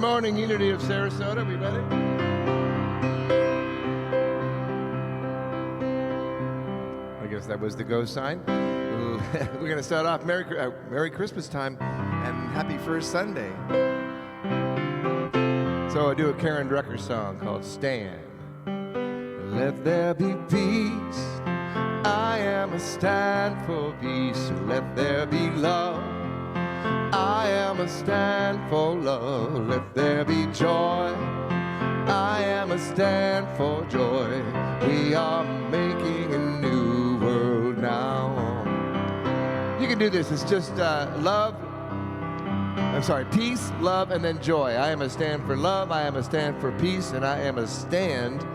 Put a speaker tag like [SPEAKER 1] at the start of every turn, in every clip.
[SPEAKER 1] morning, Unity of Sarasota. We ready? I guess that was the go sign. We're going to start off Merry Christmas time and Happy First Sunday. So I do a Karen Drucker song called Stand. Let there be peace. I am a stand for peace. Let there be love. I am a stand for love. Let there be joy. I am a stand for joy. We are making a new world now. You can do this. It's just peace, love, and then joy. I am a stand for love. I am a stand for peace, and I am a stand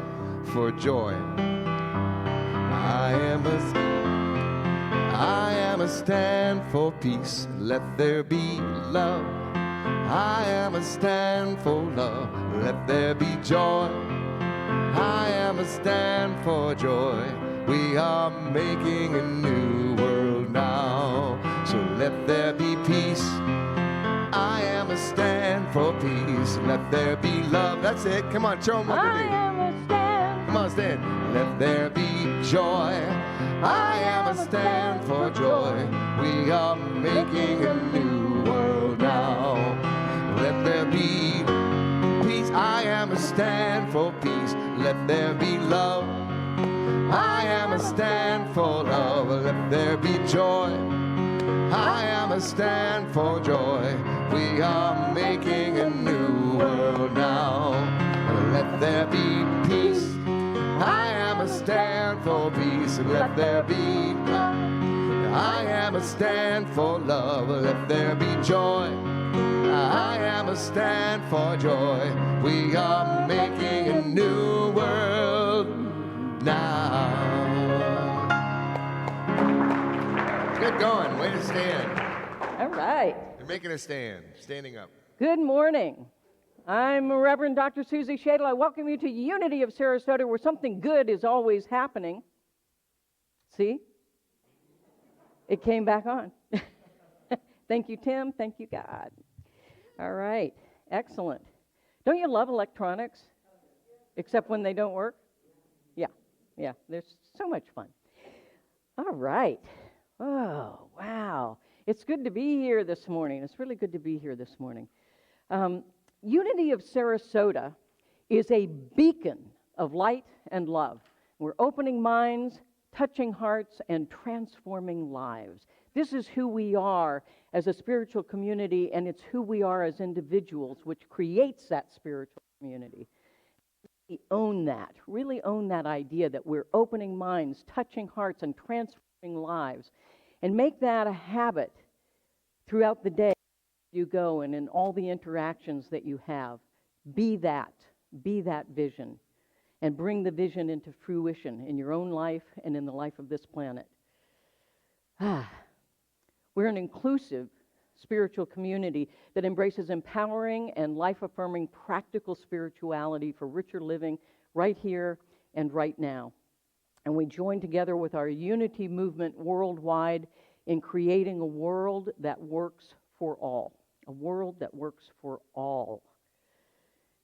[SPEAKER 1] for joy. I am a stand for peace. Let there be love. I am a stand for love. Let there be joy. I am a stand for joy. We are making a new world now. So let there be peace. I am a stand for peace. Let there be love. That's it. Come on, show them what to do.
[SPEAKER 2] I am a stand.
[SPEAKER 1] Come on, stand. Let there be joy. I am a stand for joy. We are making a new world now. Let there be peace. I am a stand for peace. Let there be love. I am a stand for love. Let there be joy. I am a stand for joy. We are making a new world now. Let there be peace. I am a stand for peace. Let there be love. I am a stand for love. Let there be joy. I am a stand for joy. We are making a new world now. Good going. Way to stand.
[SPEAKER 2] All right.
[SPEAKER 1] You're making a stand. Standing up.
[SPEAKER 2] Good morning. I'm Reverend Dr. Susie Shadle. I welcome you to Unity of Sarasota, where something good is always happening. See? It came back on. Thank you, Tim. Thank you, God. All right. Excellent. Don't you love electronics? Except when they don't work? Yeah. They're so much fun. All right. Oh, wow. It's good to be here this morning. It's really good to be here this morning. Unity of Sarasota is a beacon of light and love. We're opening minds, touching hearts, and transforming lives. This is who we are as a spiritual community, and it's who we are as individuals, which creates that spiritual community. We really own that idea that we're opening minds, touching hearts, and transforming lives, and make that a habit throughout the day you go and in all the interactions that you have. Be that vision, and bring the vision into fruition in your own life and in the life of this planet. We're an inclusive spiritual community that embraces empowering and life-affirming practical spirituality for richer living right here and right now. And we join together with our unity movement worldwide in creating a world that works for all. A world that works for all.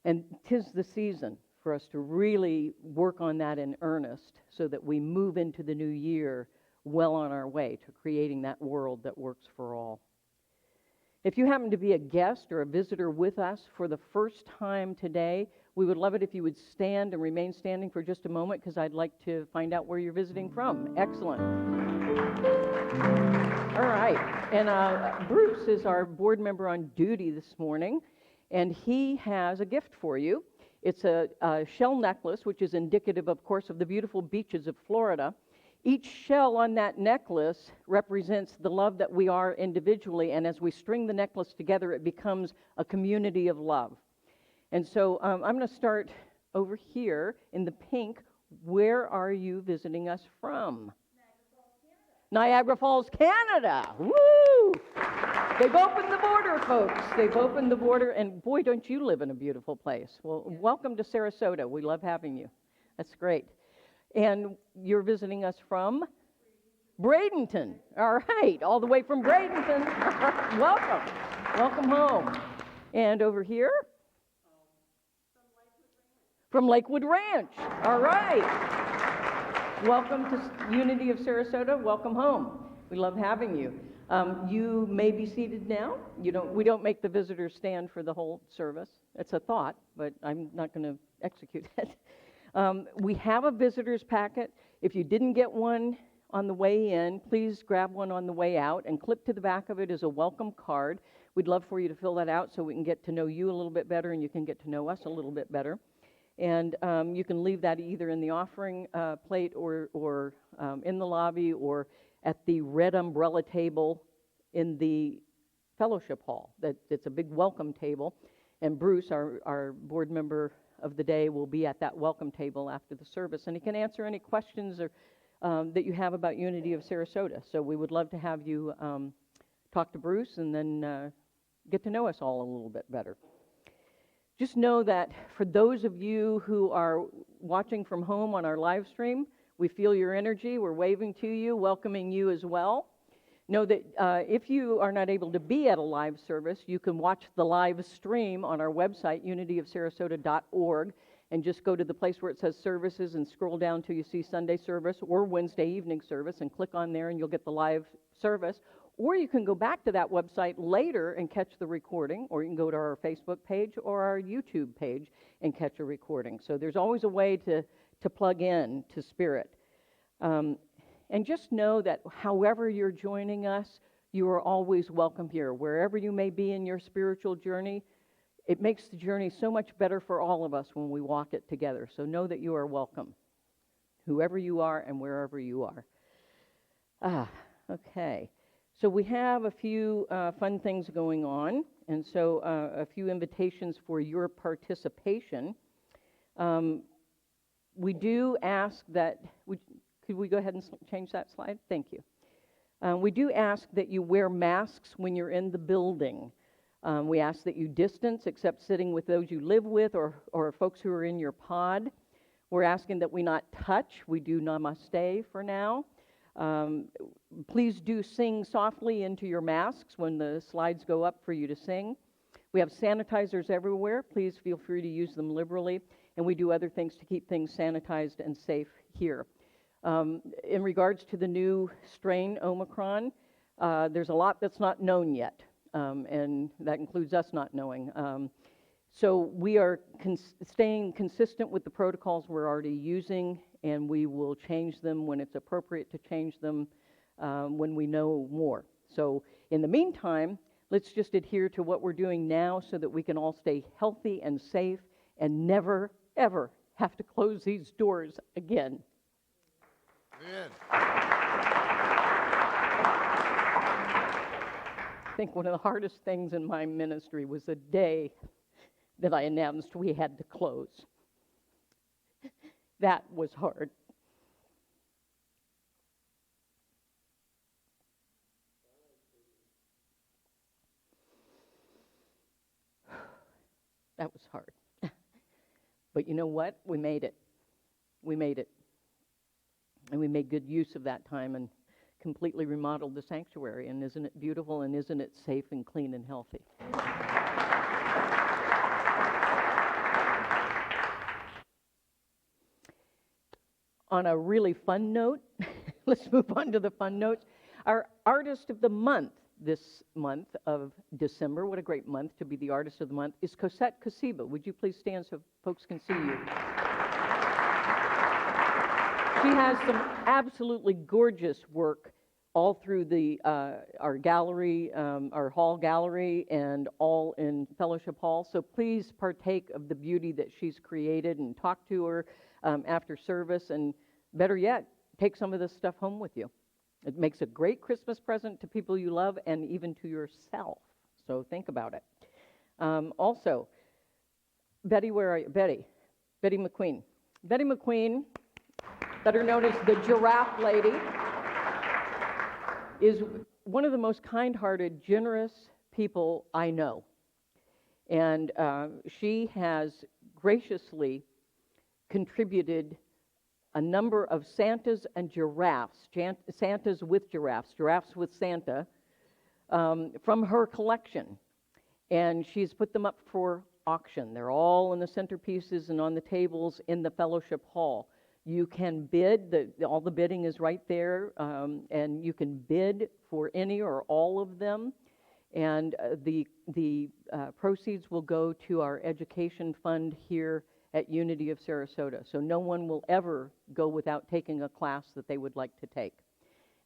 [SPEAKER 2] And 'tis the season for us to really work on that in earnest so that we move into the new year well on our way to creating that world that works for all. If you happen to be a guest or a visitor with us for the first time today, we would love it if you would stand and remain standing for just a moment, because I'd like to find out where you're visiting from. Excellent. All right. And Bruce is our board member on duty this morning, and he has a gift for you. It's a shell necklace, which is indicative, of course, of the beautiful beaches of Florida. Each shell on that necklace represents the love that we are individually, and as we string the necklace together, it becomes a community of love. And so I'm going to start over here in the pink. Where are you visiting us from? Niagara Falls, Canada. Woo! They've opened the border, folks. They've opened the border, and boy, don't you live in a beautiful place. Well, welcome to Sarasota. We love having you. That's great. And you're visiting us from? Bradenton. All right, all the way from Bradenton. Welcome. Welcome home. And over here? from Lakewood Ranch. All right. Welcome to Unity of Sarasota. Welcome home. We love having you. You may be seated now. We don't make the visitors stand for the whole service. It's a thought, but I'm not going to execute it. We have a visitor's packet. If you didn't get one on the way in, please grab one on the way out, and clipped to the back of it is a welcome card. We'd love for you to fill that out so we can get to know you a little bit better and you can get to know us a little bit better. And you can leave that either in the offering plate or in the lobby or at the red umbrella table in the fellowship hall. It's a big welcome table. And Bruce, our board member of the day, will be at that welcome table after the service. And he can answer any questions or, that you have about Unity of Sarasota. So we would love to have you talk to Bruce and then get to know us all a little bit better. Just know that for those of you who are watching from home on our live stream, we feel your energy. We're waving to you, welcoming you as well. Know that if you are not able to be at a live service, you can watch the live stream on our website, unityofsarasota.org, and just go to the place where it says services and scroll down till you see Sunday service or Wednesday evening service and click on there and you'll get the live service. Or you can go back to that website later and catch the recording, or you can go to our Facebook page or our YouTube page and catch a recording. So there's always a way to plug in to Spirit. And just know that however you're joining us, you are always welcome here. Wherever you may be in your spiritual journey, it makes the journey so much better for all of us when we walk it together. So know that you are welcome, whoever you are and wherever you are. Okay. So we have a few fun things going on, and so a few invitations for your participation. We do ask that, could we go ahead and change that slide? Thank you. We do ask that you wear masks when you're in the building. We ask that you distance, except sitting with those you live with or folks who are in your pod. We're asking that we not touch. We do namaste for now. Please do sing softly into your masks when the slides go up for you to sing. We have sanitizers everywhere. Please feel free to use them liberally. And we do other things to keep things sanitized and safe here. In regards to the new strain, Omicron, there's a lot that's not known yet, and that includes us not knowing. So we are staying consistent with the protocols we're already using, and we will change them when it's appropriate to change them when we know more. So in the meantime, let's just adhere to what we're doing now so that we can all stay healthy and safe and never, ever have to close these doors again.
[SPEAKER 1] Amen.
[SPEAKER 2] I think one of the hardest things in my ministry was the day that I announced we had to close. That was hard. That was hard. But you know what? We made it. We made it. And we made good use of that time and completely remodeled the sanctuary. And isn't it beautiful, and isn't it safe and clean and healthy? On a really fun note, let's move on to the fun notes. Our Artist of the Month this month of December, what a great month to be the Artist of the Month, is Cosette Kasiba. Would you please stand so folks can see you? She has some absolutely gorgeous work all through our gallery, our hall gallery, and all in Fellowship Hall. So please partake of the beauty that she's created and talk to her after service, and better yet, take some of this stuff home with you. It makes a great Christmas present to people you love and even to yourself. So think about it. Also, Betty, where are you? Betty McQueen. Betty McQueen, better known as the Giraffe Lady, is one of the most kind-hearted, generous people I know. And she has graciously contributed a number of Santas and giraffes, Santas with giraffes, giraffes with Santa, from her collection. And she's put them up for auction. They're all in the centerpieces and on the tables in the fellowship hall. You can bid, all the bidding is right there, and you can bid for any or all of them. And the proceeds will go to our education fund here at Unity of Sarasota. So no one will ever go without taking a class that they would like to take.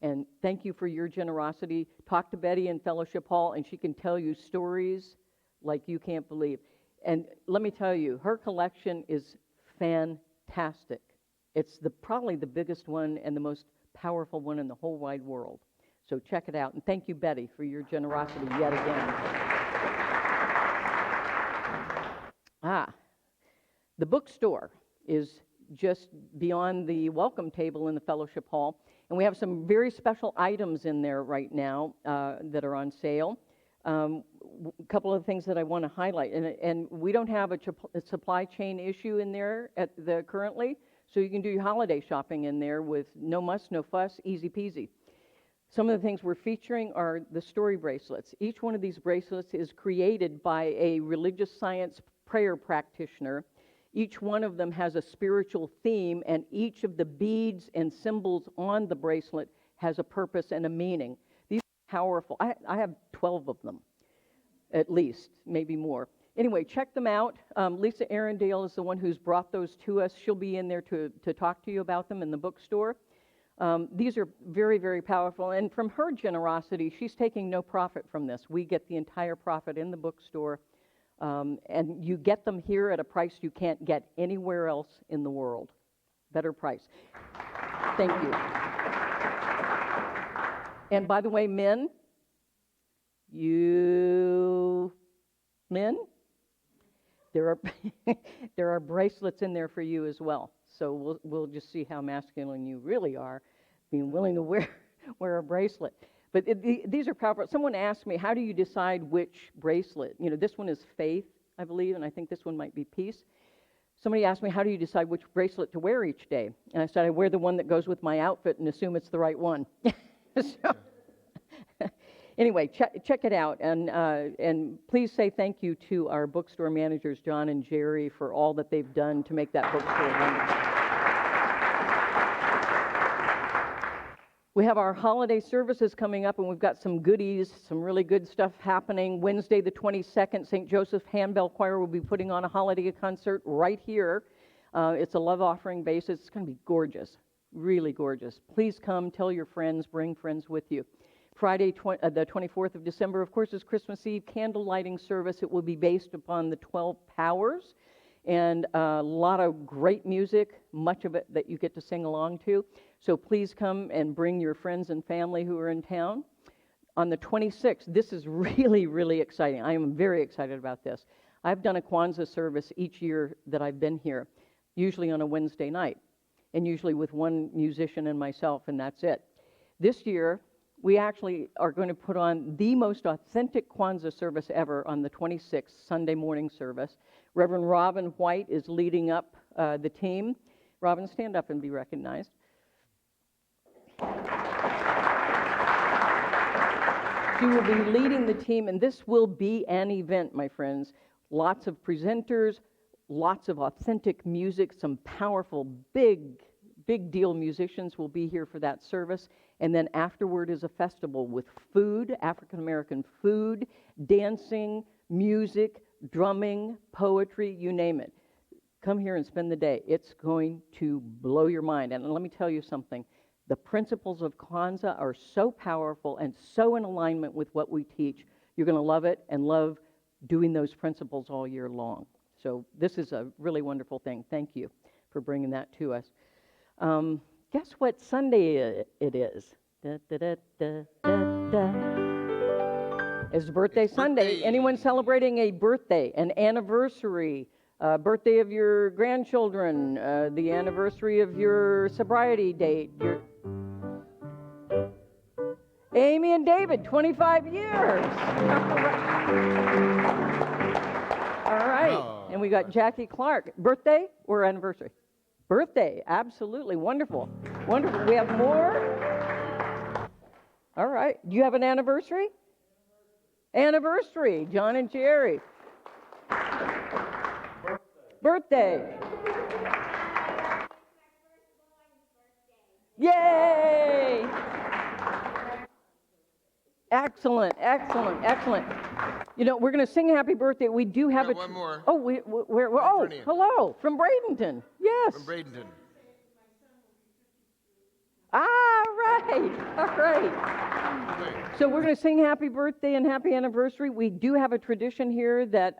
[SPEAKER 2] And thank you for your generosity. Talk to Betty in Fellowship Hall, and she can tell you stories like you can't believe. And let me tell you, her collection is fantastic. It's probably the biggest one and the most powerful one in the whole wide world. So check it out. And thank you, Betty, for your generosity yet again. The bookstore is just beyond the welcome table in the fellowship hall. And we have some very special items in there right now that are on sale. A couple of things that I want to highlight. And we don't have a supply chain issue in there currently. So you can do your holiday shopping in there with no muss, no fuss, easy peasy. Some of the things we're featuring are the story bracelets. Each one of these bracelets is created by a religious science prayer practitioner. Each one of them has a spiritual theme, and each of the beads and symbols on the bracelet has a purpose and a meaning. These are powerful. I have 12 of them, at least, maybe more. Anyway, check them out. Lisa Arundale is the one who's brought those to us. She'll be in there to talk to you about them in the bookstore. These are very, very powerful. And from her generosity, she's taking no profit from this. We get the entire profit in the bookstore. And you get them here at a price you can't get anywhere else in the world. Better price. Thank you. And by the way, men, there are bracelets in there for you as well. So we'll just see how masculine you really are, being willing to wear a bracelet. But these are powerful. Someone asked me, how do you decide which bracelet? You know, this one is faith, I believe, and I think this one might be peace. Somebody asked me, how do you decide which bracelet to wear each day? And I said, I wear the one that goes with my outfit and assume it's the right one. Anyway, check it out. And please say thank you to our bookstore managers, John and Jerry, for all that they've done to make that bookstore wonderful. We have our holiday services coming up, and we've got some goodies, some really good stuff happening. Wednesday, the 22nd, St. Joseph Handbell Choir will be putting on a holiday concert right here. It's a love offering basis. It's going to be gorgeous, really gorgeous. Please come, tell your friends, bring friends with you. Friday, the 24th of December, of course, is Christmas Eve candle lighting service. It will be based upon the 12 Powers, and a lot of great music, much of it that you get to sing along to. So please come and bring your friends and family who are in town. On the 26th, this is really, really exciting. I am very excited about this. I've done a Kwanzaa service each year that I've been here, usually on a Wednesday night, and usually with one musician and myself, and that's it. This year, we actually are going to put on the most authentic Kwanzaa service ever on the 26th, Sunday morning service. Reverend Robin White is leading up the team. Robin, stand up and be recognized. She will be leading the team, and this will be an event, my friends. Lots of presenters, lots of authentic music, some powerful, big deal musicians will be here for that service. And then afterward is a festival with food, African American food, dancing, music, drumming, poetry, you name it. Come here and spend the day. It's going to blow your mind. And let me tell you something. The principles of Kwanzaa are so powerful and so in alignment with what we teach. You're going to love it and love doing those principles all year long. So this is a really wonderful thing. Thank you for bringing that to us. Guess what Sunday it is? Da, da, da, da, da, da. It's birthday Sunday. Anyone celebrating a birthday, an anniversary, birthday of your grandchildren, the anniversary of your sobriety date? Amy and David, 25 years. All right. And we got Jackie Clark. Birthday or anniversary? Birthday, absolutely. Wonderful. Wonderful. We have more? All right. Do you have an anniversary? Anniversary, John and Jerry. birthday. Yay! Excellent, excellent, excellent. You know, we're going to sing happy birthday. We do have
[SPEAKER 1] one more.
[SPEAKER 2] Oh, hello, from Bradenton. Yes.
[SPEAKER 1] From Bradenton.
[SPEAKER 2] Right. All right. So we're going to sing happy birthday and happy anniversary. We do have a tradition here that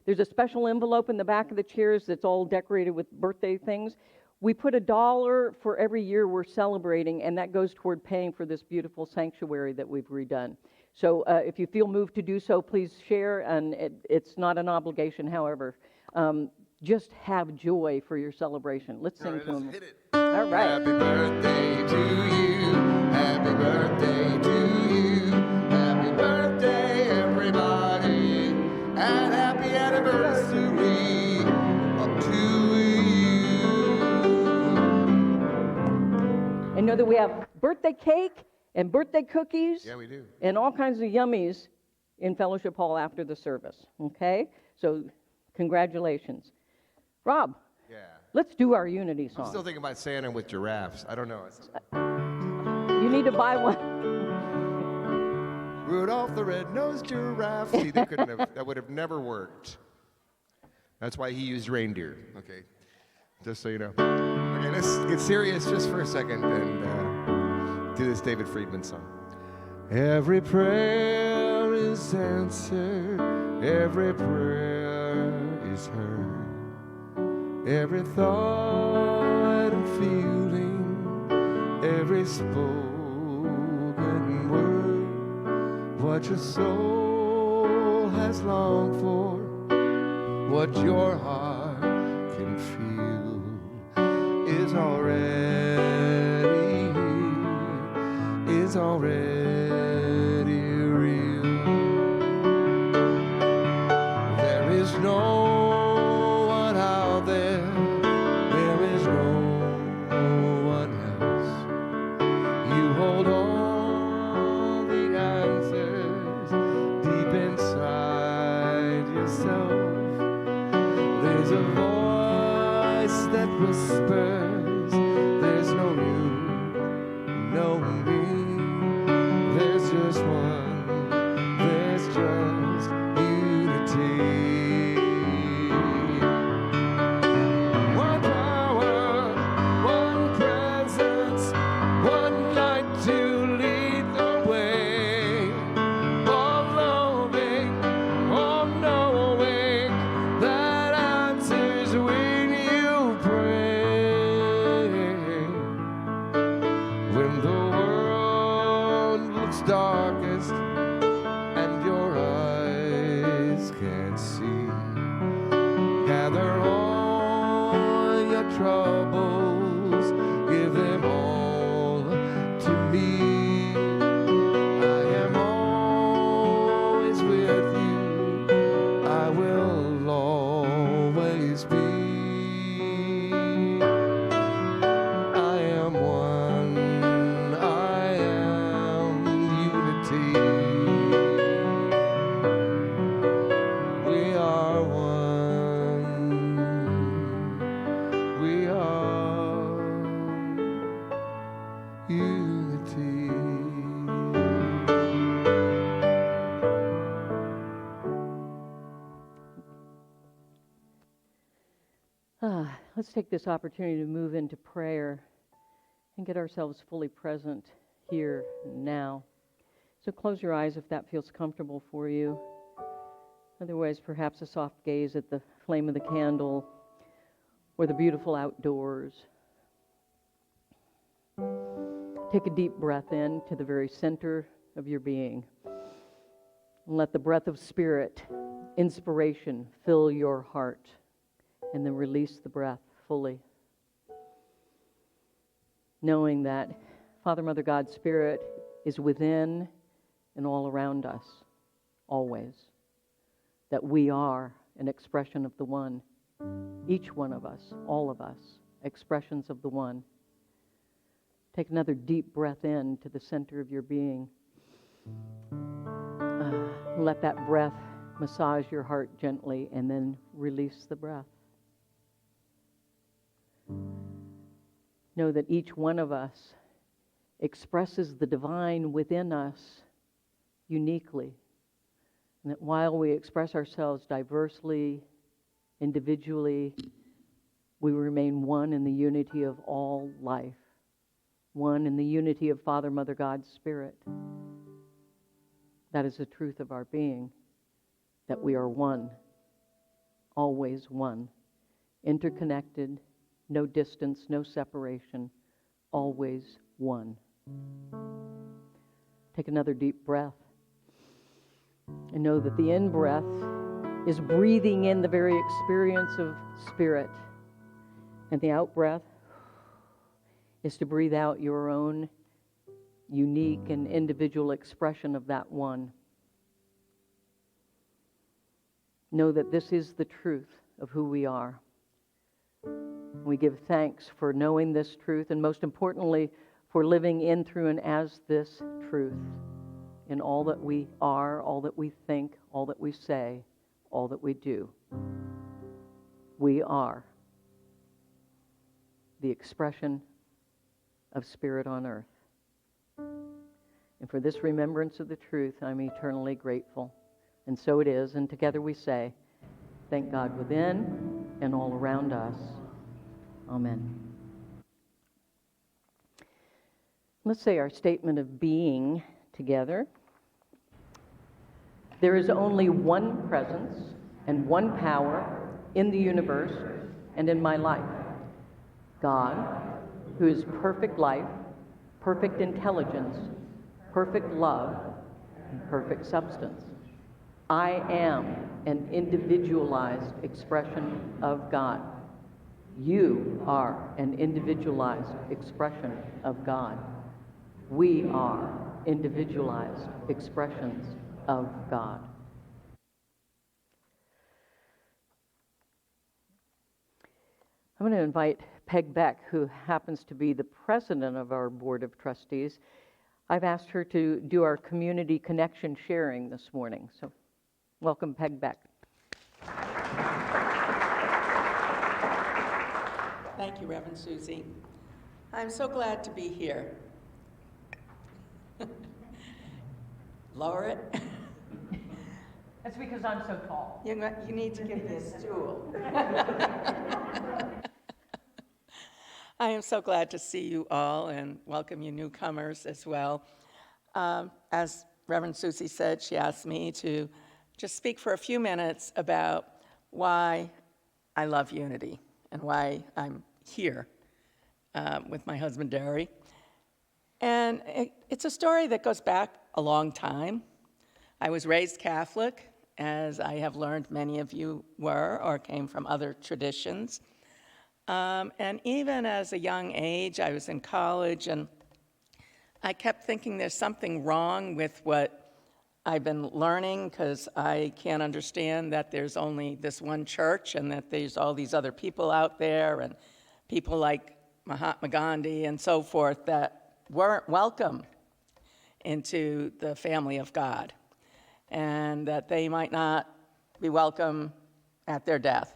[SPEAKER 2] there's a special envelope in the back of the chairs that's all decorated with birthday things. We put $1 for every year we're celebrating, and that goes toward paying for this beautiful sanctuary that we've redone. So if you feel moved to do so, please share, and it's not an obligation, however. Just have joy for your celebration. Let's sing to him.
[SPEAKER 1] Hit it.
[SPEAKER 2] All right.
[SPEAKER 1] Happy birthday to you. Happy birthday to you. Happy birthday, everybody. And happy anniversary to you.
[SPEAKER 2] And know that we have birthday cake and birthday cookies.
[SPEAKER 1] Yeah, we do.
[SPEAKER 2] And all kinds of yummies in Fellowship Hall after the service. Okay? So, congratulations. Rob,
[SPEAKER 1] Yeah.
[SPEAKER 2] let's do our unity song.
[SPEAKER 1] I'm still thinking about Santa with giraffes. I don't know.
[SPEAKER 2] You need to buy one.
[SPEAKER 1] Rudolph the red-nosed giraffe. See, that would have never worked. That's why he used reindeer. Okay, just so you know. Okay, let's get serious just for a second and do this David Friedman song. Every prayer is answered. Every prayer is heard. Every thought and feeling, every spoken word, what your soul has longed for, what your heart can feel, is already here, is already real. There is no whispers, there's no you, no me, there's just one, there's just unity. One power, one presence, one light to lead the way, all loving, all knowing, that answers when you pray. When the world looks darkest and your eyes can't see, gather all your troubles, give them all to me. I am always with you, I will always be.
[SPEAKER 2] Let's take this opportunity to move into prayer and get ourselves fully present here and now. So close your eyes if that feels comfortable for you. Otherwise, perhaps a soft gaze at the flame of the candle or the beautiful outdoors. Take a deep breath in to the very center of your being. And let the breath of spirit, inspiration, fill your heart. And then release the breath fully. Knowing that Father, Mother, God, Spirit is within and all around us, always. That we are an expression of the One. Each one of us, all of us, expressions of the One. Take another deep breath in to the center of your being. Let that breath massage your heart gently and then release the breath. Know that each one of us expresses the divine within us uniquely. And that while we express ourselves diversely, individually, we remain one in the unity of all life, one in the unity of Father, Mother, God, Spirit. That is the truth of our being, that we are one, always one, interconnected, no distance, no separation, always one. Take another deep breath and know that the in-breath is breathing in the very experience of Spirit, and the out-breath is to breathe out your own unique and individual expression of that one. Know that this is the truth of who we are. We give thanks for knowing this truth, and most importantly, for living in, through, and as this truth in all that we are, all that we think, all that we say, all that we do. We are the expression of Spirit on earth. And for this remembrance of the truth, I'm eternally grateful. And so it is, and together we say, thank God within and all around us. Amen. Let's say our statement of being together. There is only one presence and one power in the universe and in my life. God, who is perfect life, perfect intelligence, perfect love, and perfect substance. I am an individualized expression of God. You are an individualized expression of God. We are individualized expressions of God. I'm going to invite Peg Beck, who happens to be the president of our Board of Trustees. I've asked her to do our community connection sharing this morning. So welcome, Peg Beck.
[SPEAKER 3] Thank you, Reverend Susie. I'm so glad to be here. Lower it.
[SPEAKER 2] That's because I'm so tall.
[SPEAKER 3] You need to give me a stool. I am so glad to see you all and welcome you newcomers as well. As Reverend Susie said, she asked me to just speak for a few minutes about why I love unity and why I'm here with my husband, Derry. And it's a story that goes back a long time. I was raised Catholic, as I have learned many of you were or came from other traditions. And even as a young age, I was in college, and I kept thinking there's something wrong with what I've been learning, because I can't understand that there's only this one church and that there's all these other people out there and people like Mahatma Gandhi and so forth that weren't welcome into the family of God, and that they might not be welcome at their death.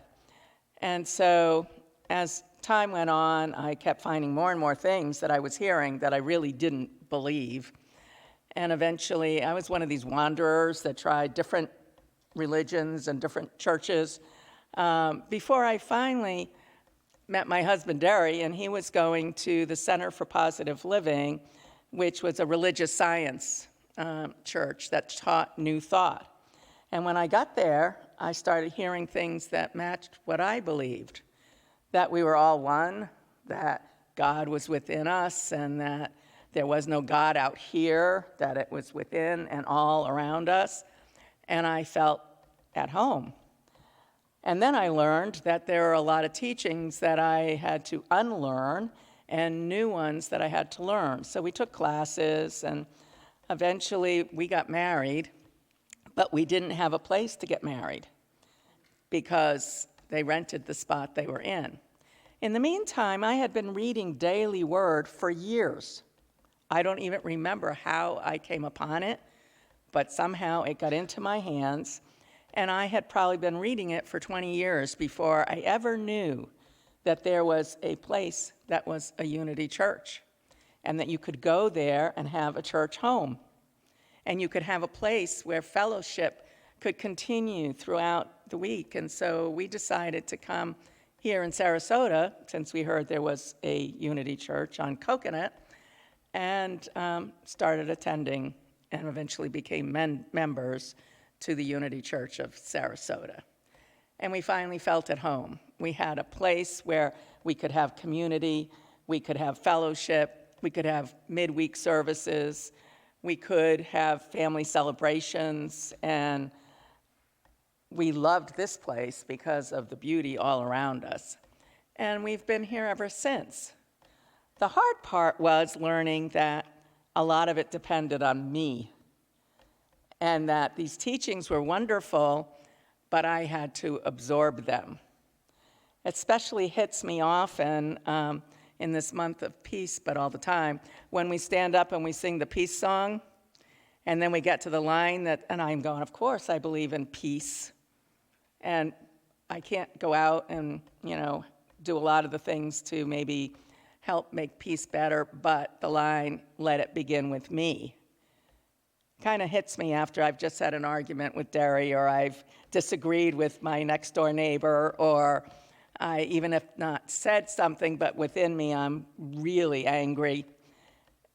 [SPEAKER 3] And so as time went on, I kept finding more and more things that I was hearing that I really didn't believe. And eventually, I was one of these wanderers that tried different religions and different churches before I finally met my husband, Derry, and he was going to the Center for Positive Living, which was a religious science church that taught New Thought. And when I got there, I started hearing things that matched what I believed, that we were all one, that God was within us, and that there was no God out here, that it was within and all around us. And I felt at home. And then I learned that there are a lot of teachings that I had to unlearn and new ones that I had to learn. So we took classes, and eventually we got married, but we didn't have a place to get married because they rented the spot they were in. In the meantime, I had been reading Daily Word for years. I don't even remember how I came upon it, but somehow it got into my hands, and I had probably been reading it for 20 years before I ever knew that there was a place that was a Unity Church, and that you could go there and have a church home, and you could have a place where fellowship could continue throughout the week. And so we decided to come here in Sarasota, since we heard there was a Unity Church on Coconut, and started attending and eventually became members to the Unity Church of Sarasota. And we finally felt at home. We had a place where we could have community, we could have fellowship, we could have midweek services, we could have family celebrations, and we loved this place because of the beauty all around us. And we've been here ever since. The hard part was learning that a lot of it depended on me, and that these teachings were wonderful, but I had to absorb them. It especially hits me often in this month of peace, but all the time, when we stand up and we sing the peace song, and then we get to the line that, and I'm going, of course I believe in peace, and I can't go out and, do a lot of the things to maybe help make peace better, but the line, let it begin with me, kind of hits me after I've just had an argument with Derry, or I've disagreed with my next door neighbor, or I even if not said something, but within me I'm really angry.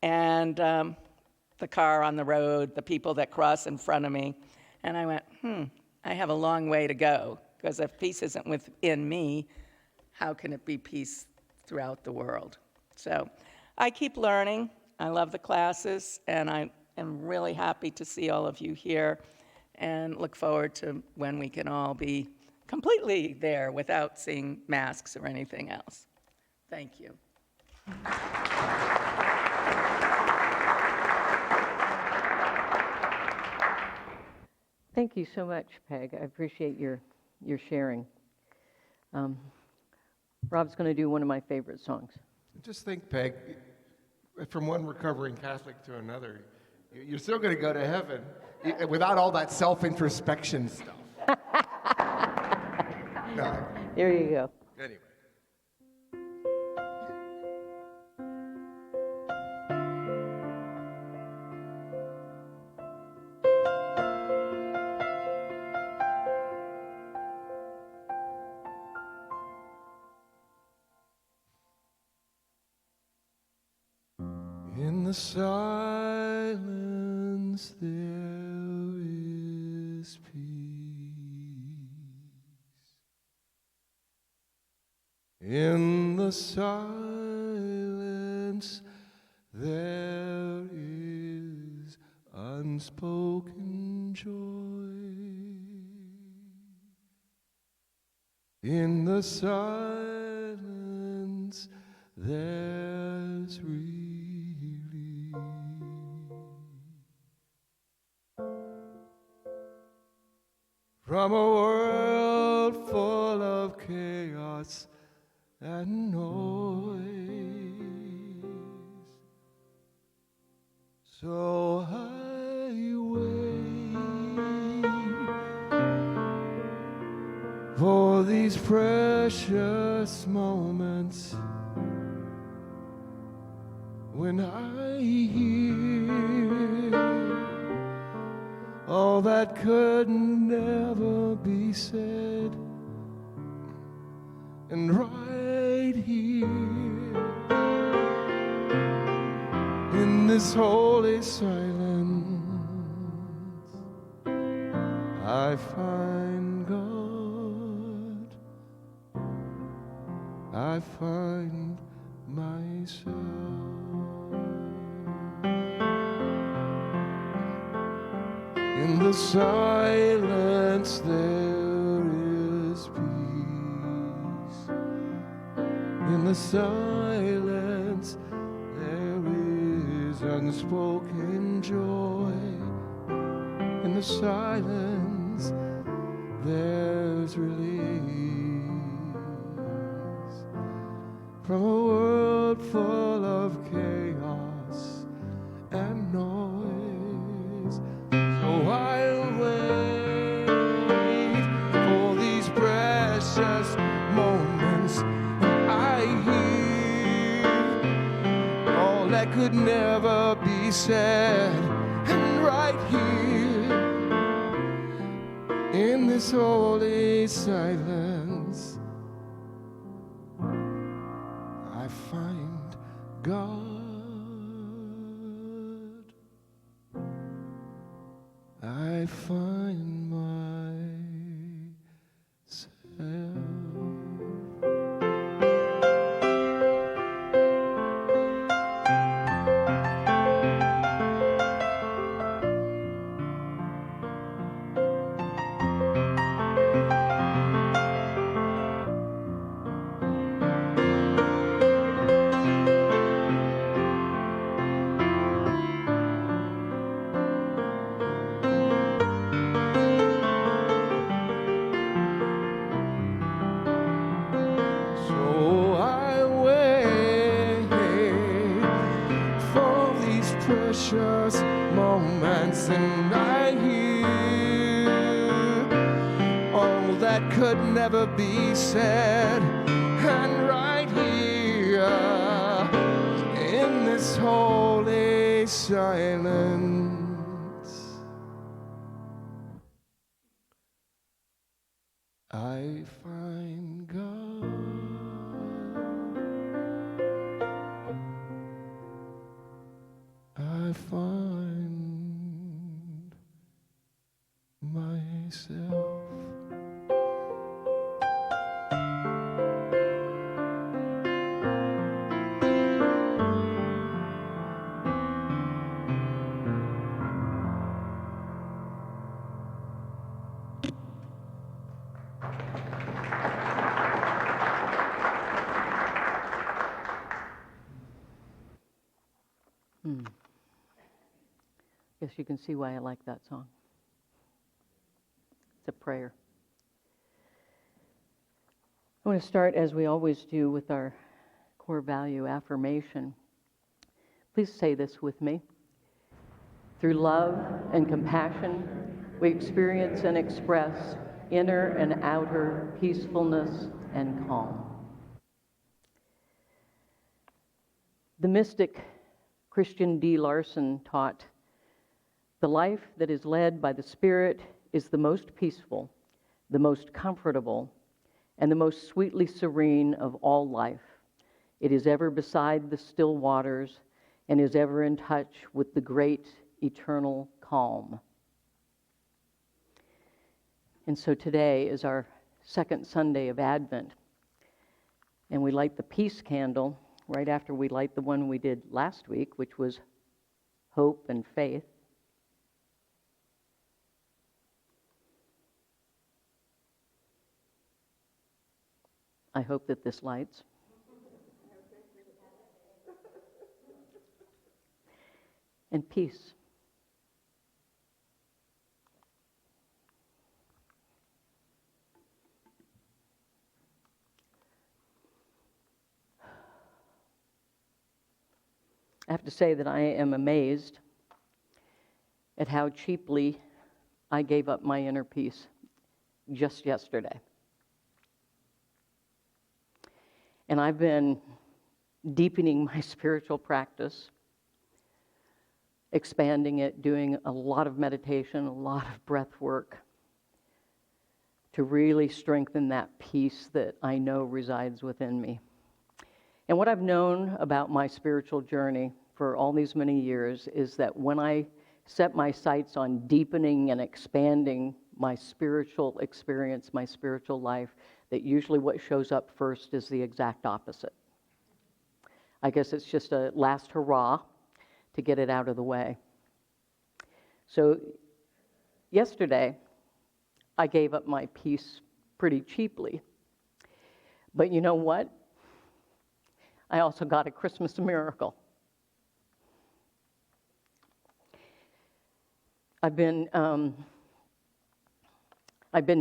[SPEAKER 3] And the car on the road, the people that cross in front of me, and I went, I have a long way to go, because if peace isn't within me, how can it be peace throughout the world? So I keep learning. I love the classes, and I am really happy to see all of you here, and look forward to when we can all be completely there without seeing masks or anything else. Thank you.
[SPEAKER 2] Thank you so much, Peg. I appreciate your sharing. Rob's going to do one of my favorite songs.
[SPEAKER 1] Just think, Peg, from one recovering Catholic to another, you're still going to go to heaven without all that self-introspection stuff. No.
[SPEAKER 2] There you go.
[SPEAKER 1] Anyway. In the silence there is peace. In the silence there is unspoken joy. In the silence there's relief. From a world full of chaos and noise, so I wait for these precious moments when I hear all that could never be said, and right here in this holy silence I find God, I find myself. In the silence there is peace. In the silence there is unspoken joy. In the silence there's release from a world full of chaos and noise. So I'll wait for these precious moments that could never be said. And right here in this holy silence, I find God. I find myself. So I wait for these precious moments, and I hear all that could never be said. And right here in this holy silence, I find God. I find myself.
[SPEAKER 2] Guess you can see why I like that song. It's a prayer. I want to start, as we always do, with our core value affirmation. Please say this with me. Through love and compassion, we experience and express inner and outer peacefulness and calm. The mystic Christian D. Larson taught, "The life that is led by the Spirit is the most peaceful, the most comfortable, and the most sweetly serene of all life. It is ever beside the still waters and is ever in touch with the great eternal calm." And so today is our second Sunday of Advent, and we light the peace candle right after we light the one we did last week, which was hope and faith. I hope that this lights. And peace. I have to say that I am amazed at how cheaply I gave up my inner peace just yesterday. And I've been deepening my spiritual practice, expanding it, doing a lot of meditation, a lot of breath work to really strengthen that peace that I know resides within me. And what I've known about my spiritual journey for all these many years is that when I set my sights on deepening and expanding my spiritual experience, my spiritual life, that usually what shows up first is the exact opposite. I guess it's just a last hurrah to get it out of the way. So yesterday, I gave up my peace pretty cheaply. But you know what? I also got a Christmas miracle. I've been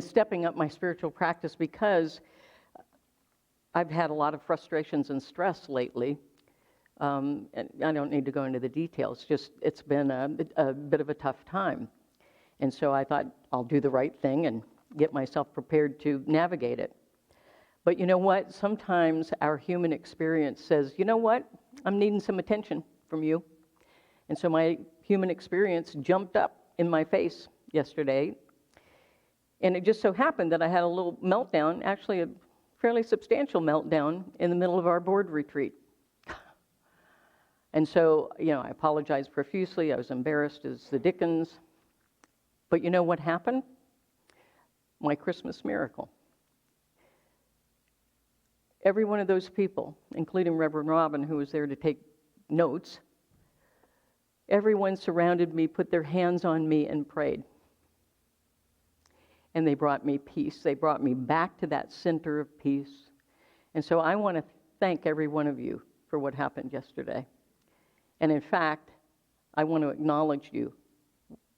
[SPEAKER 2] stepping up my spiritual practice because I've had a lot of frustrations and stress lately. And I don't need to go into the details, just it's been a bit of a tough time. And so I thought I'll do the right thing and get myself prepared to navigate it. But you know what? Sometimes our human experience says, you know what? I'm needing some attention. from you. And so my human experience jumped up in my face yesterday. And it just so happened that I had a little meltdown, actually a fairly substantial meltdown, in the middle of our board retreat. And so, I apologized profusely. I was embarrassed as the dickens. But you know what happened? My Christmas miracle. Every one of those people, including Reverend Robin, who was there to take notes, everyone surrounded me, put their hands on me, and prayed. And they brought me peace. They brought me back to that center of peace. And so I want to thank every one of you for what happened yesterday. And in fact, I want to acknowledge you.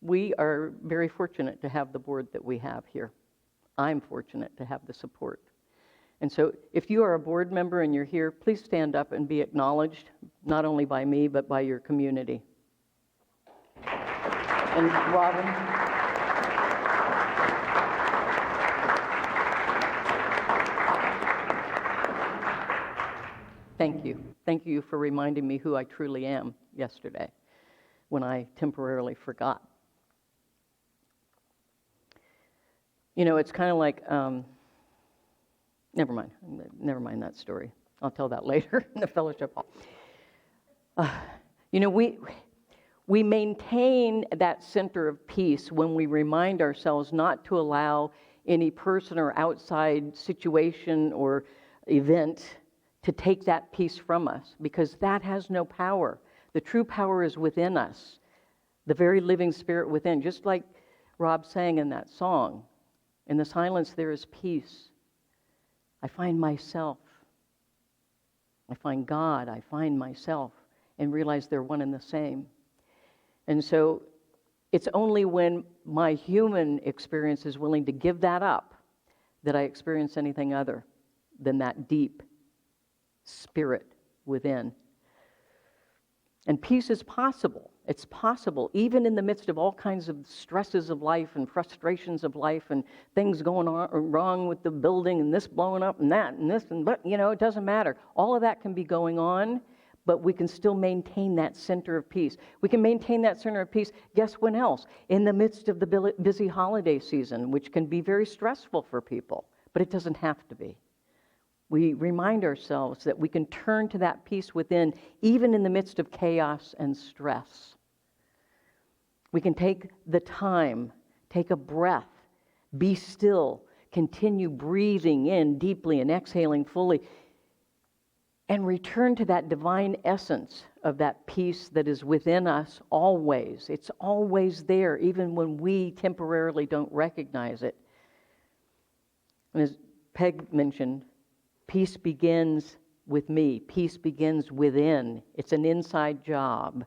[SPEAKER 2] We are very fortunate to have the board that we have here. I'm fortunate to have the support. And so if you are a board member and you're here, please stand up and be acknowledged, not only by me, but by your community. And Robin? Thank you. Thank you for reminding me who I truly am yesterday when I temporarily forgot. It's kind of like, never mind that story. I'll tell that later in the fellowship hall. We maintain that center of peace when we remind ourselves not to allow any person or outside situation or event to take that peace from us, because that has no power. The true power is within us, the very living spirit within, just like Rob sang in that song. In the silence there is peace. I find myself. I find God. I find myself, and realize they're one and the same. And so it's only when my human experience is willing to give that up that I experience anything other than that deep spirit within. And peace is possible. It's possible, even in the midst of all kinds of stresses of life and frustrations of life and things going on wrong with the building and this blowing up and that and this and but, it doesn't matter. All of that can be going on, but we can still maintain that center of peace. We can maintain that center of peace, guess when else? In the midst of the busy holiday season, which can be very stressful for people, but it doesn't have to be. We remind ourselves that we can turn to that peace within, even in the midst of chaos and stress. We can take the time, take a breath, be still, continue breathing in deeply and exhaling fully, and return to that divine essence of that peace that is within us always. It's always there, even when we temporarily don't recognize it. And as Peg mentioned, peace begins with me. Peace begins within. It's an inside job.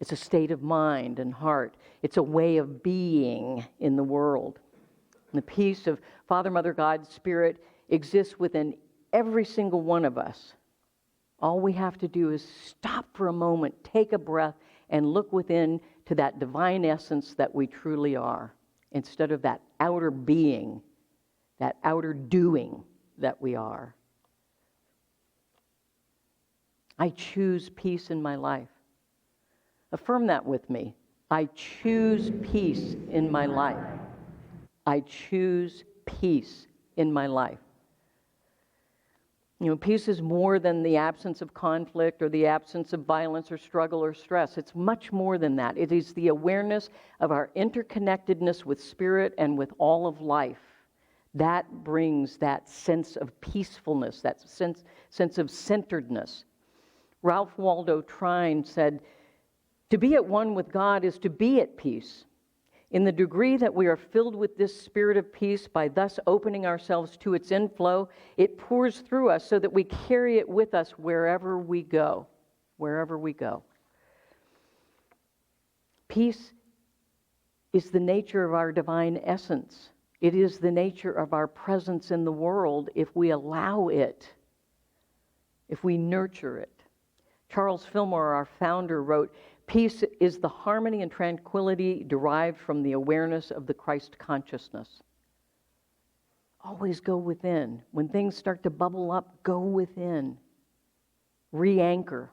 [SPEAKER 2] It's a state of mind and heart. It's a way of being in the world. And the peace of Father, Mother, God, Spirit exists within every single one of us. All we have to do is stop for a moment, take a breath, and look within to that divine essence that we truly are, instead of that outer being, that outer doing that we are. I choose peace in my life. Affirm that with me. I choose peace in my life. I choose peace in my life. Peace is more than the absence of conflict or the absence of violence or struggle or stress. It's much more than that. It is the awareness of our interconnectedness with spirit and with all of life. That brings that sense of peacefulness, that sense of centeredness. Ralph Waldo Trine said, "To be at one with God is to be at peace. In the degree that we are filled with this spirit of peace, by thus opening ourselves to its inflow, it pours through us so that we carry it with us wherever we go." Wherever we go. Peace is the nature of our divine essence. It is the nature of our presence in the world if we allow it, if we nurture it. Charles Fillmore, our founder, wrote, "Peace is the harmony and tranquility derived from the awareness of the Christ consciousness." Always go within. When things start to bubble up, go within. Re-anchor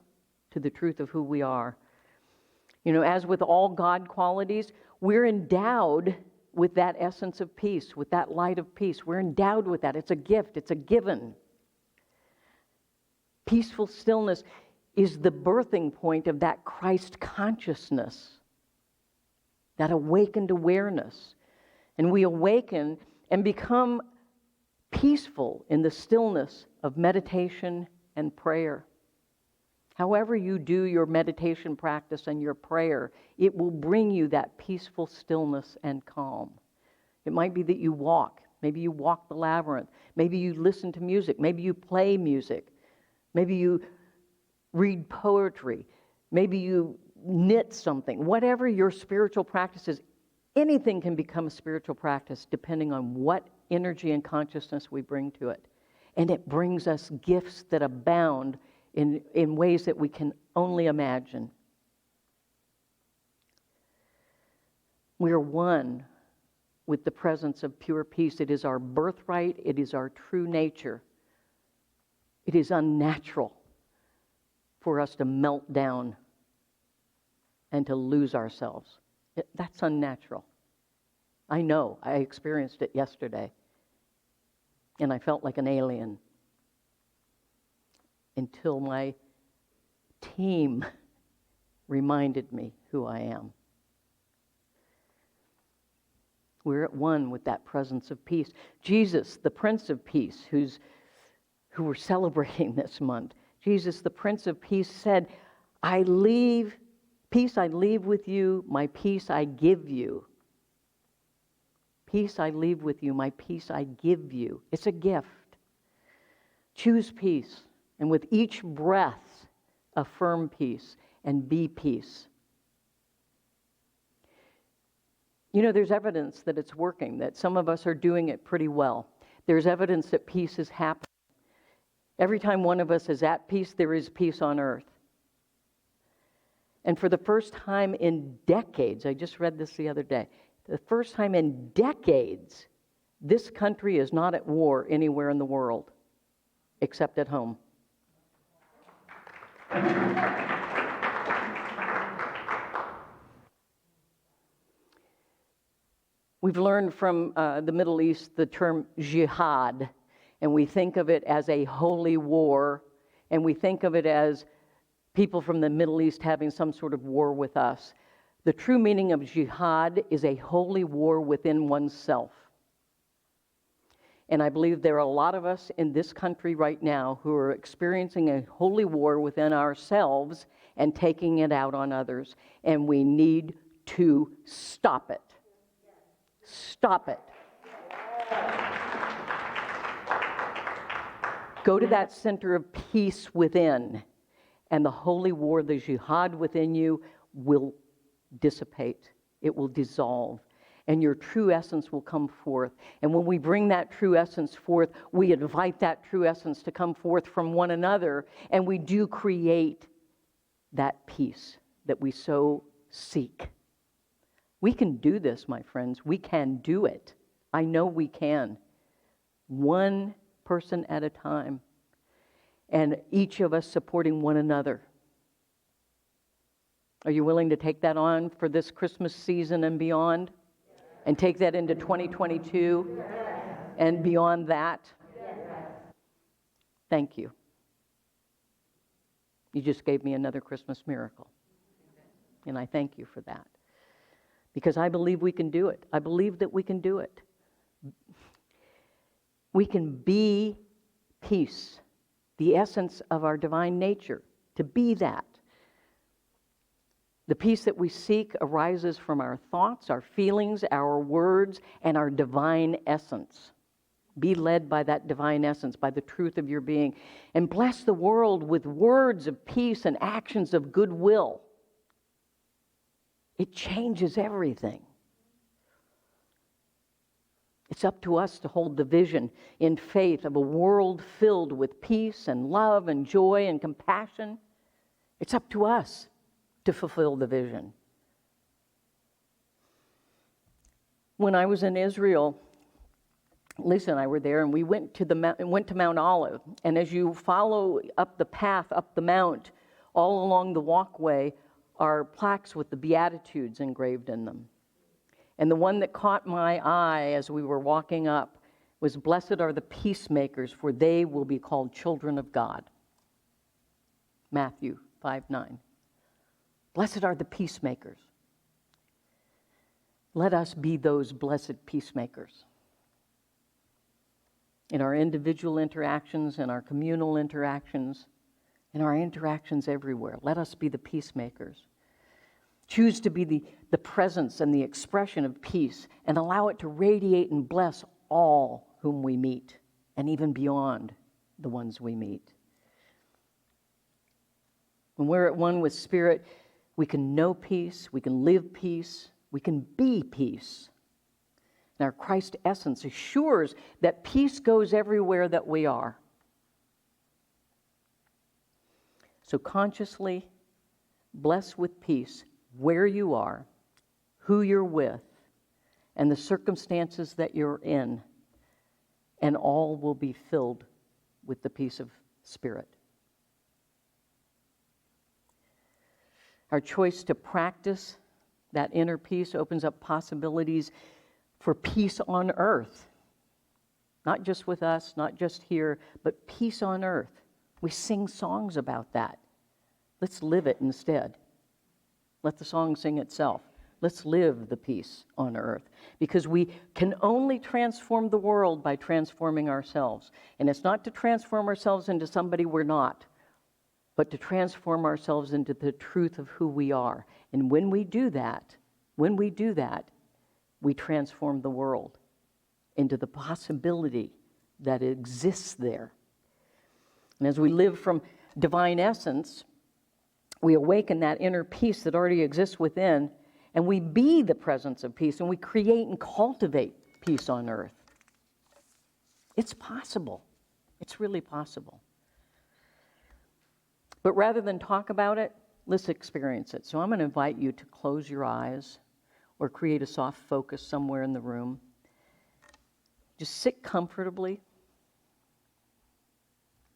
[SPEAKER 2] to the truth of who we are. You know, as with all God qualities, we're endowed with that essence of peace, with that light of peace. We're endowed with that. It's a gift. It's a given. Peaceful stillness is the birthing point of that Christ consciousness, that awakened awareness. And we awaken and become peaceful in the stillness of meditation and prayer. However you do your meditation practice and your prayer, it will bring you that peaceful stillness and calm. It might be that you walk. Maybe you walk the labyrinth. Maybe you listen to music. Maybe you play music. Maybe you read poetry. Maybe you knit something. Whatever your spiritual practice is, anything can become a spiritual practice depending on what energy and consciousness we bring to it. And it brings us gifts that abound in ways that we can only imagine. We are one with the presence of pure peace. It is our birthright. It is our true nature. It is unnatural for us to melt down and to lose ourselves. That's unnatural. I know. I experienced it yesterday. And I felt like an alien until my team reminded me who I am. We're at one with that presence of peace. Jesus, the Prince of Peace, who we're celebrating this month, Jesus, the Prince of Peace, said, peace I leave with you, my peace I give you. Peace I leave with you, my peace I give you. It's a gift. Choose peace, and with each breath, affirm peace and be peace. You know, there's evidence that it's working, that some of us are doing it pretty well. There's evidence that peace is happening. Every time one of us is at peace, there is peace on earth. And for the first time in decades, I just read this the other day, the first time in decades, this country is not at war anywhere in the world, except at home. We've learned from the Middle East the term jihad, and we think of it as a holy war, and we think of it as people from the Middle East having some sort of war with us. The true meaning of jihad is a holy war within oneself. And I believe there are a lot of us in this country right now who are experiencing a holy war within ourselves and taking it out on others. And we need to stop it. Stop it. Go to that center of peace within, and the holy war, the jihad within you, will dissipate. It will dissolve, and your true essence will come forth. And when we bring that true essence forth, we invite that true essence to come forth from one another, and we do create that peace that we so seek. We can do this, my friends. We can do it. I know we can. One person at a time, and each of us supporting one another. Are you willing to take that on for this Christmas season and beyond? And take that into 2022 and beyond that? Thank you. You just gave me another Christmas miracle. And I thank you for that. Because I believe we can do it. I believe that we can do it. We can be peace, the essence of our divine nature, to be that. The peace that we seek arises from our thoughts, our feelings, our words, and our divine essence. Be led by that divine essence, by the truth of your being, and bless the world with words of peace and actions of goodwill. It changes everything. It's up to us to hold the vision in faith of a world filled with peace and love and joy and compassion. It's up to us to fulfill the vision. When I was in Israel, Lisa and I were there, and we went to Mount Olive. And as you follow up the path, up the mount, All along the walkway are plaques with the Beatitudes engraved in them. And the one that caught my eye as we were walking up was, "Blessed are the peacemakers, for they will be called children of God." Matthew 5:9. Blessed are the peacemakers. Let us be those blessed peacemakers. In our individual interactions, in our communal interactions, in our interactions everywhere, let us be the peacemakers. Choose to be the presence and the expression of peace, and allow it to radiate and bless all whom we meet, and even beyond the ones we meet. When we're at one with Spirit, we can know peace, we can live peace, we can be peace. And our Christ essence assures that peace goes everywhere that we are. So consciously bless with peace where you are, who you're with, and the circumstances that you're in, and all will be filled with the peace of Spirit. Our choice to practice that inner peace opens up possibilities for peace on earth. Not just with us, not just here, but peace on earth. We sing songs about that. Let's live it instead. Let the song sing itself. Let's live the peace on earth, because we can only transform the world by transforming ourselves. And it's not to transform ourselves into somebody we're not, but to transform ourselves into the truth of who we are. And when we do that, we transform the world into the possibility that exists there. And as we live from divine essence, we awaken that inner peace that already exists within, and we be the presence of peace, and we create and cultivate peace on earth. It's possible. It's really possible. But rather than talk about it, let's experience it. So I'm going to invite you to close your eyes or create a soft focus somewhere in the room. Just sit comfortably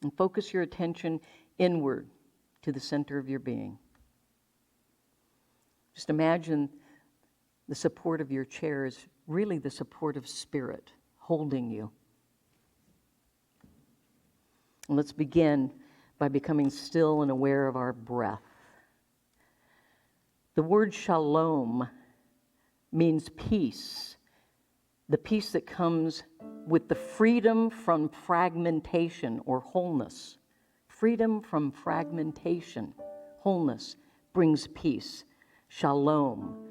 [SPEAKER 2] and focus your attention inward to the center of your being. Just imagine the support of your chair is really the support of Spirit holding you. And let's begin by becoming still and aware of our breath. The word shalom means peace, the peace that comes with the freedom from fragmentation or wholeness. Freedom from fragmentation, wholeness, brings peace. Shalom,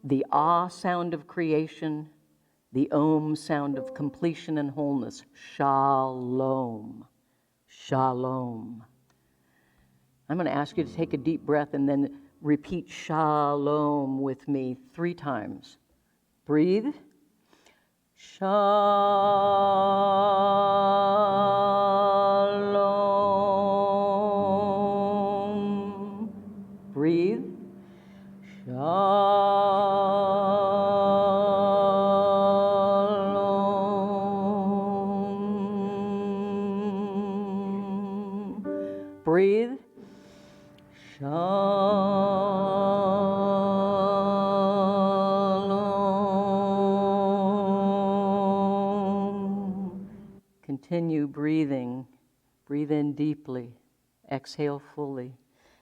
[SPEAKER 2] the ah sound of creation, the om sound of completion and wholeness. Shalom, shalom. I'm going to ask you to take a deep breath and then repeat shalom with me 3 times. Breathe. Shalom. Breathe. Shalom. Breathe. Shalom. Continue breathing. Breathe in deeply. Exhale fully.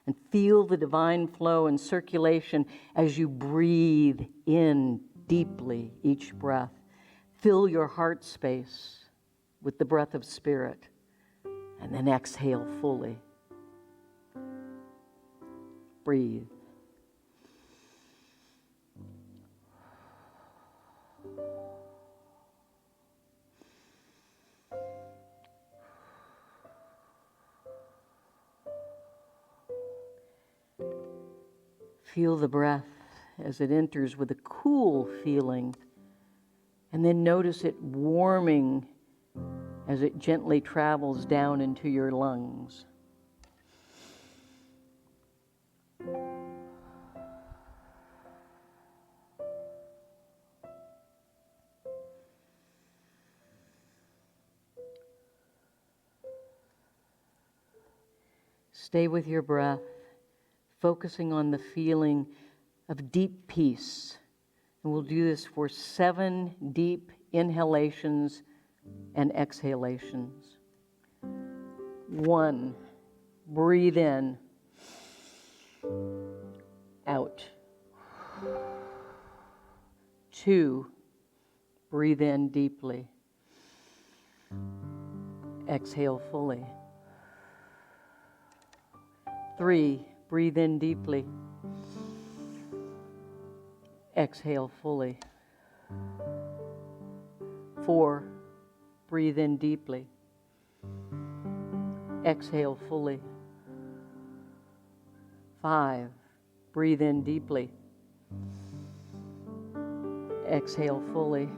[SPEAKER 2] And feel the divine flow and circulation as you breathe in deeply each breath. Fill your heart space with the breath of Spirit. And then exhale fully. Breathe. Feel the breath as it enters with a cool feeling, and then notice it warming as it gently travels down into your lungs. Stay with your breath focusing on the feeling of deep peace. And we'll do this for 7 deep inhalations and exhalations. 1, breathe in, out. 2, breathe in deeply. Exhale fully. 3, breathe in deeply. Exhale fully. 4, breathe in deeply. Exhale fully. 5, breathe in deeply. Exhale fully.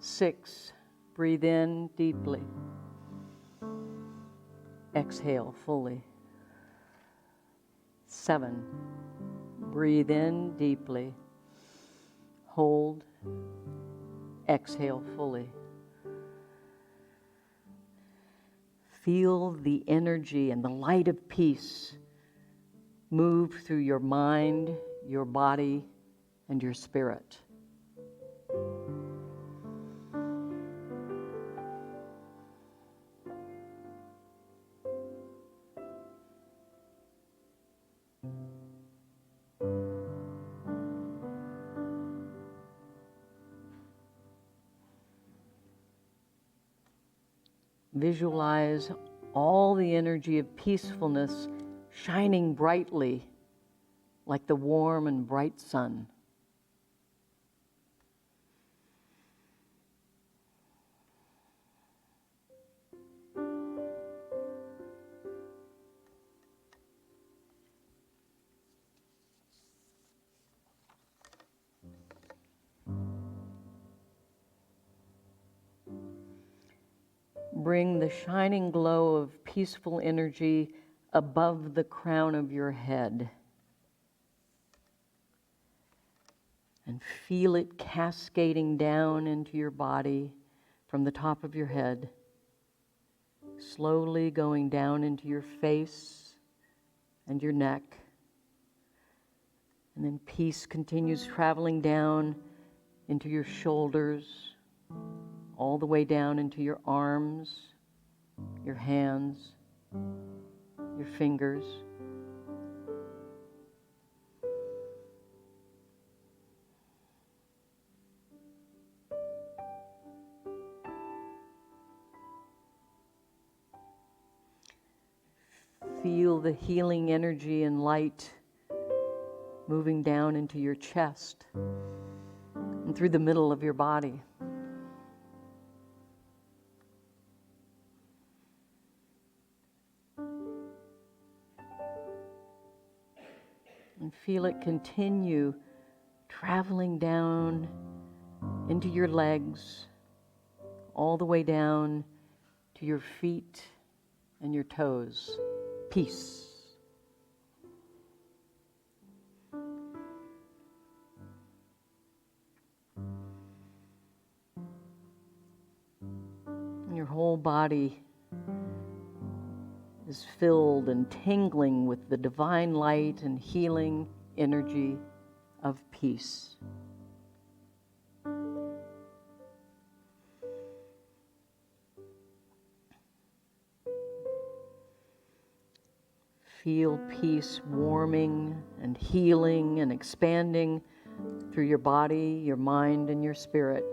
[SPEAKER 2] 6, breathe in deeply. Exhale fully. 7, breathe in deeply. Hold. Exhale fully. Feel the energy and the light of peace move through your mind, your body, and your spirit. Visualize all the energy of peacefulness shining brightly like the warm and bright sun. Bring the shining glow of peaceful energy above the crown of your head. And feel it cascading down into your body from the top of your head, slowly going down into your face and your neck. And then peace continues traveling down into your shoulders, all the way down into your arms, your hands, your fingers. Feel the healing energy and light moving down into your chest and through the middle of your body. And feel it continue traveling down into your legs, all the way down to your feet and your toes. Peace. And your whole body is filled and tingling with the divine light and healing energy of peace. Feel peace warming and healing and expanding through your body, your mind, and your spirit.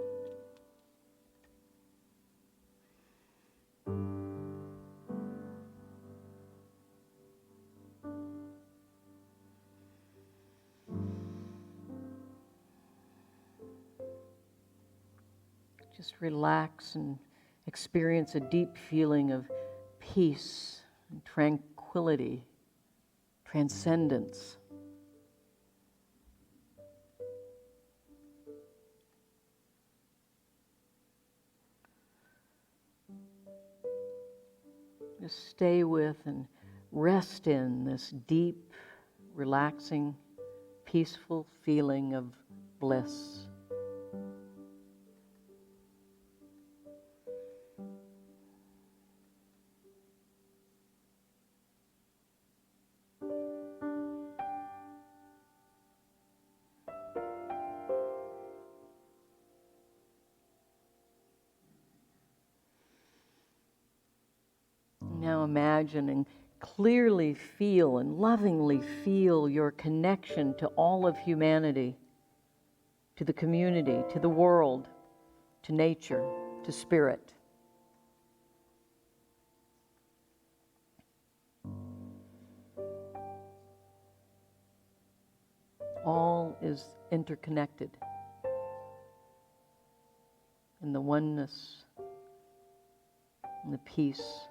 [SPEAKER 2] Just relax and experience a deep feeling of peace and tranquility, transcendence. Just stay with and rest in this deep, relaxing, peaceful feeling of bliss. now imagine and clearly feel and lovingly feel your connection to all of humanity, to the community, to the world, to nature, to spirit. All is interconnected in the oneness and the peace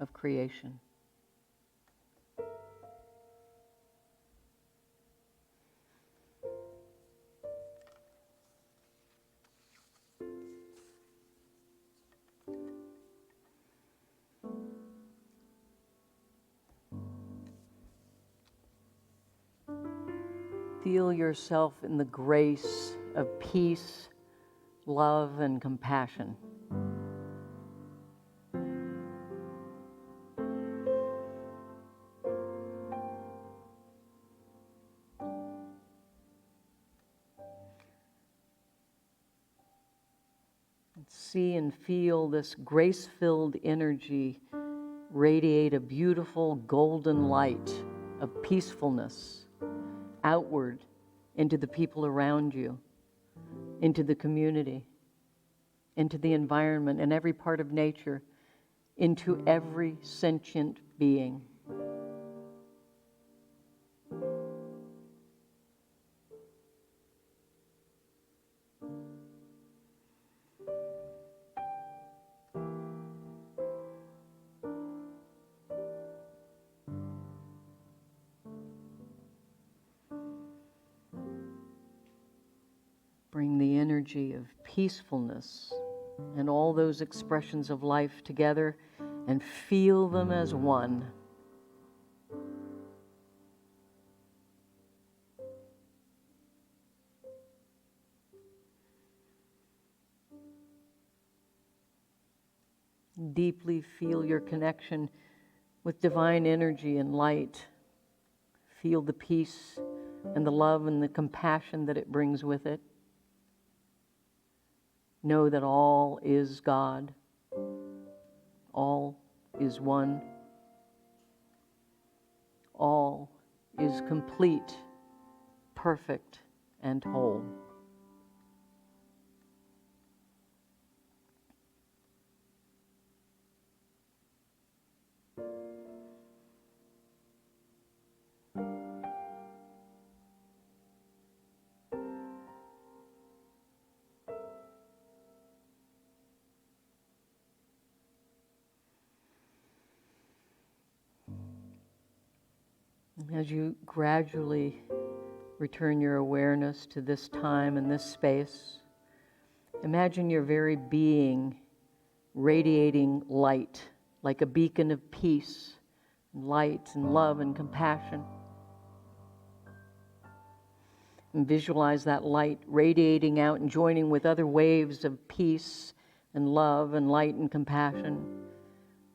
[SPEAKER 2] of creation. Feel yourself in the grace of peace, love, and compassion. See and feel this grace-filled energy radiate a beautiful golden light of peacefulness outward into the people around you, into the community, into the environment and every part of nature, into every sentient being. Bring the energy of peacefulness and all those expressions of life together and feel them as one. Deeply feel your connection with divine energy and light. Feel the peace and the love and the compassion that it brings with it. Know that all is God. All is one. All is complete, perfect, and whole. As you gradually return your awareness to this time and this space, imagine your very being radiating light, like a beacon of peace, and light, and love, and compassion. And visualize that light radiating out and joining with other waves of peace and love and light and compassion,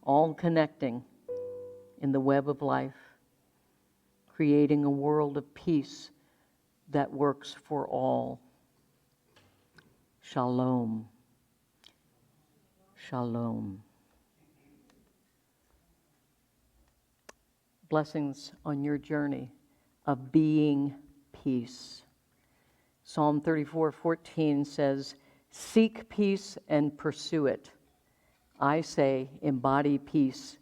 [SPEAKER 2] all connecting in the web of life, creating a world of peace that works for all. Shalom. Shalom. Blessings on your journey of being peace. Psalm 34:14 says, "Seek peace and pursue it. I say, embody peace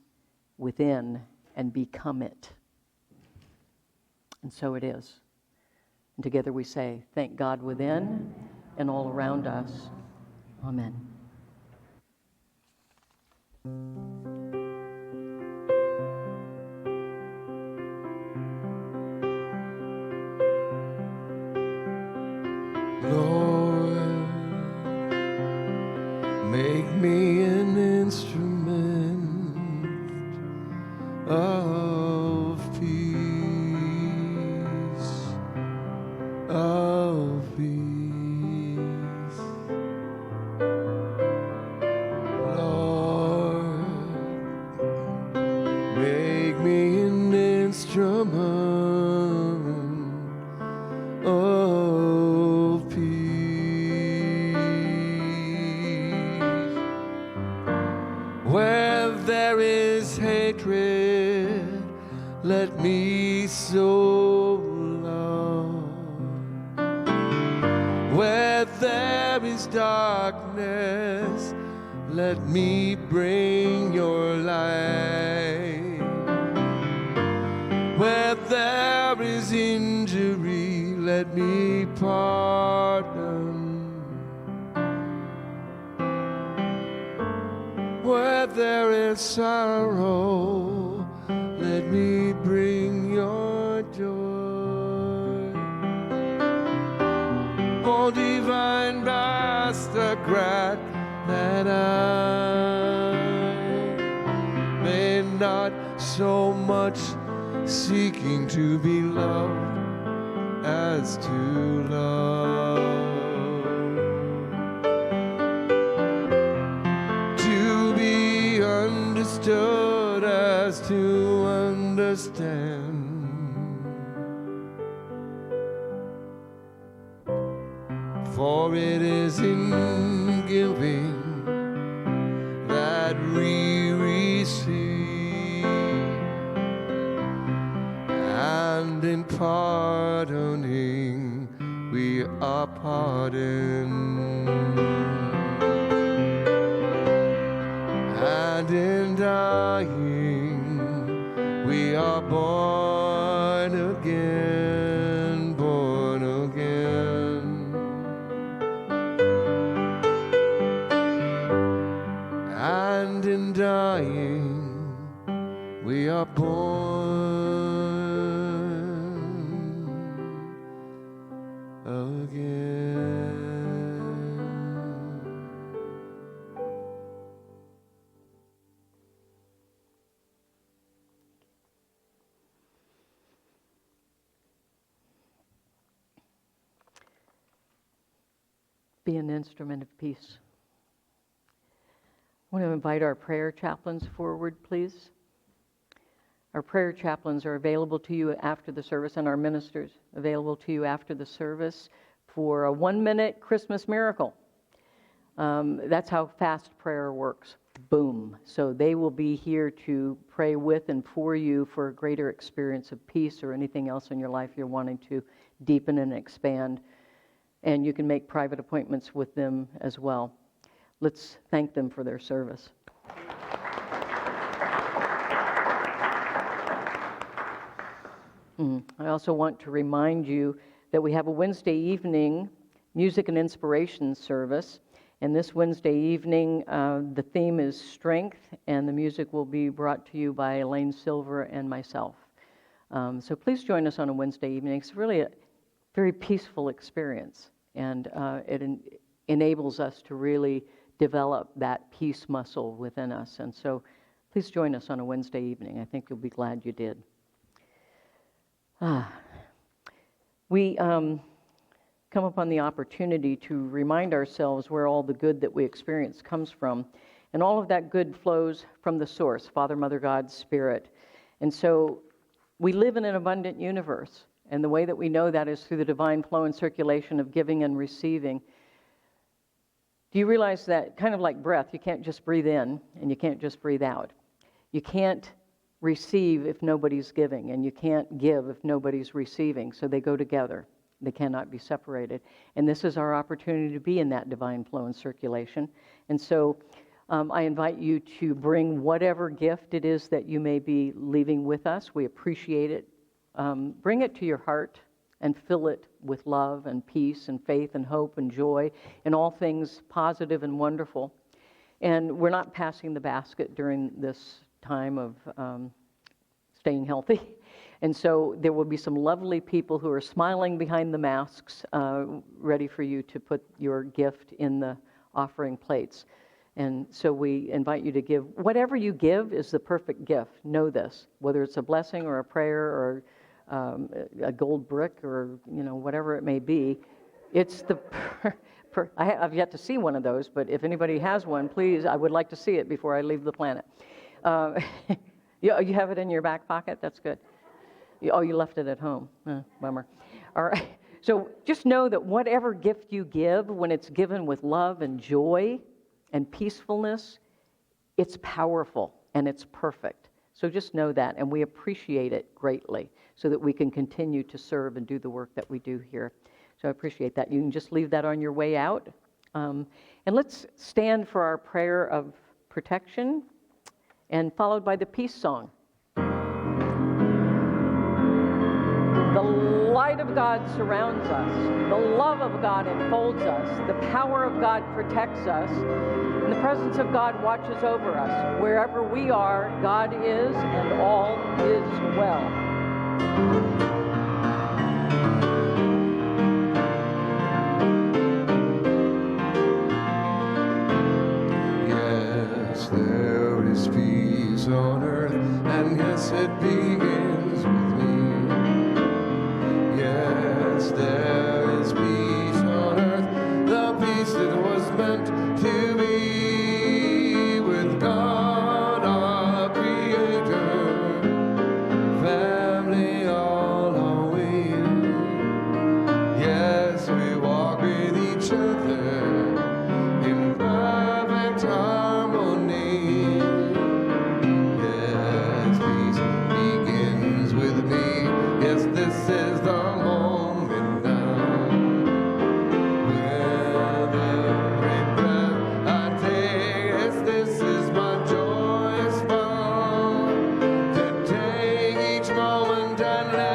[SPEAKER 2] within and become it." And so it is. And together we say, thank God within and all around us. Amen.
[SPEAKER 1] Lord, make me an instrument of peace, of peace. Lord, make me an instrument of peace. Where there is let me sow love. Where there is darkness, let me bring your light. Where there is injury, let me pardon. Where there is sorrow, let me bring your joy. Oh, divine mastercrat, that I may not so much seeking to be loved as to love, to be understood as to understand. For it is in giving that we receive, and in pardoning we are pardoned, and in dying we are born again, born again. And in dying we are born again.
[SPEAKER 2] Be an instrument of peace. I want to invite our prayer chaplains forward, please. Our prayer chaplains are available to you after the service, and our ministers available to you after the service for a 1-minute Christmas miracle. That's how fast prayer works. Boom. So they will be here to pray with and for you for a greater experience of peace or anything else in your life you're wanting to deepen and expand. And you can make private appointments with them as well. Let's thank them for their service. I also want to remind you that we have a Wednesday evening music and inspiration service. And this Wednesday evening, the theme is strength, and the music will be brought to you by Elaine Silver and myself. So please join us on a Wednesday evening. It's really a very peaceful experience, and it enables us to really develop that peace muscle within us. And so please join us on a Wednesday evening. I think you'll be glad you did. We come upon the opportunity to remind ourselves where all the good that we experience comes from. And all of that good flows from the source, Father, Mother, God, Spirit. And so we live in an abundant universe. And the way that we know that is through the divine flow and circulation of giving and receiving. Do you realize that, kind of like breath, you can't just breathe in and you can't just breathe out. You can't receive if nobody's giving, and you can't give if nobody's receiving. So they go together. They cannot be separated. And this is our opportunity to be in that divine flow and circulation. And so I invite you to bring whatever gift it is that you may be leaving with us. We appreciate it. Bring it to your heart and fill it with love and peace and faith and hope and joy and all things positive and wonderful. And we're not passing the basket during this time of staying healthy. And so there will be some lovely people who are smiling behind the masks, ready for you to put your gift in the offering plates. And so we invite you to give. Whatever you give is the perfect gift. Know this, whether it's a blessing or a prayer or a gold brick or whatever it may be. It's the I've yet to see one of those, but if anybody has one, please, I would like to see it before I leave the planet. You have it in your back pocket? That's good. Oh, you left it at home. Bummer. All right. So just know that whatever gift you give, when it's given with love and joy and peacefulness, it's powerful and it's perfect. So just know that, and we appreciate it greatly so that we can continue to serve and do the work that we do here. So I appreciate that. You can just leave that on your way out. And let's stand for our prayer of protection, and followed by the peace song. The light of God surrounds us. The love of God enfolds us. The power of God protects us. And the presence of God watches over us. Wherever we are, God is, and all is well.
[SPEAKER 1] Yes, there is peace on earth, and yes, it begins with me. Yes, there is peace on earth, the peace that was meant to be with God, our Creator. Family all are we. Yes, we walk with each other in perfect harmony. Yes, peace begins with me. Yes, this is the moment now. With every breath I take, yes, this is my joyous vow, to take each moment and let